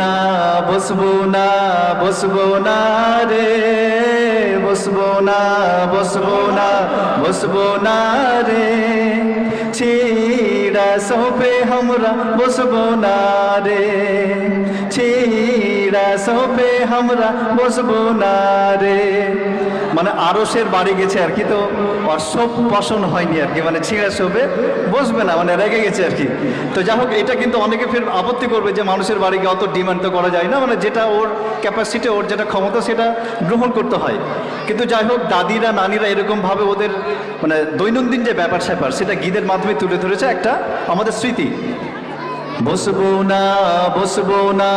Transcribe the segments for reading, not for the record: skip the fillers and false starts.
না বসবো না বসবো না রে, বসবো না বসবো না বসবো না রে, ছিড়া সোফে আমরা বসবো না রে, ছিড়া সোফে আমরা বসবো না রে। মানে আরশের বাড়ি গেছে আর কি, তো অসব পছন্দ হয়নি আর কি, মানে ছিঁড়া সোফে বসবে না, মানে রেগে গেছে আর কি। তো যাই হোক, এটা কিন্তু অনেকে ফের আপত্তি করবে যে মানুষের বাড়িকে অত ডিমান্ড তো করা যায় না, মানে যেটা ওর ক্যাপাসিটি, ওর যেটা ক্ষমতা সেটা গ্রহণ করতে হয়। কিন্তু যাই হোক, দাদিরা নানিরা এরকমভাবে ওদের মানে দৈনন্দিন যে ব্যাপার স্যাপার সেটা গীতের মাধ্যমে তুলে ধরেছে একটা আমাদের স্মৃতি। বসবো না বসবো না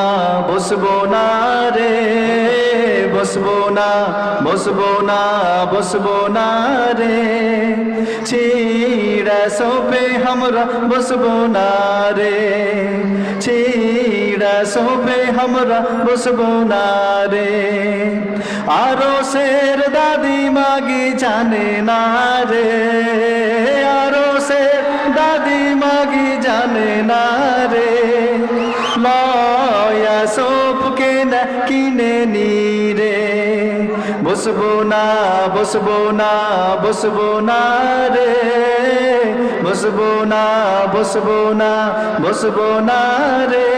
বসবো না রে, বসবো না বসবো না বসবো না রে, ছিড়া সোফে আমরা বসবো না রে, ছিড়া সোফে আমরা বসবো না রে। আরশের দাদি মাগি জানে না রে, আরশের দাদি মাগি জানে না রে, লয়া সোফকে না কিনে নি রে, বসবো না বসবো না বসবো না রে, বসবো না বসবো না বসবো না রে,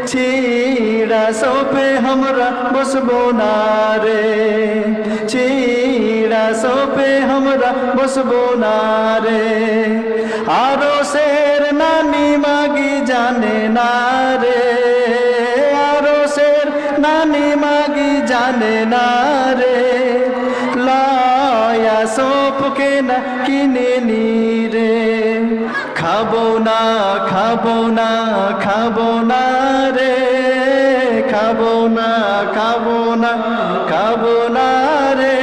ছিড়া সোফে আমরা বসবো না রে, ছিড়া সোফে আমরা বসবো না রে। আরশের নানি মাগি জানে না রে, আরশের নানি মাগি জানে না রে, লয়া সোফকে না কিনে নি রে। খাবো না খাবো না খাবো না রে, খাবো না খাবো না খাবো না রে,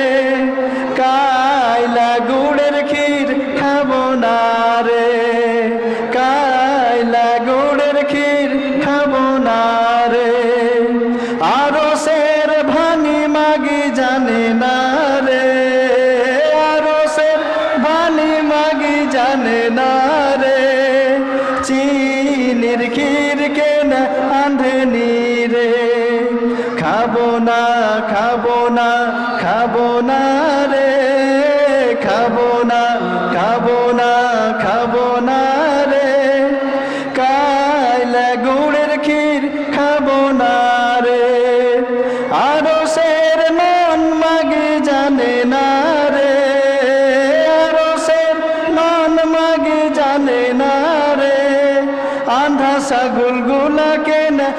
কাইলা গুড়ের ক্ষীর খাবো না রে, কাইলা গুড়ের ক্ষীর খাবো না রে। আরশের ভানি মাগি জানে না রে, আরশের ভানি মাগি জানে না রে, চিনির ক্ষীর কেন আন্ধেনি রে, খাবো না খাবো না খাবো না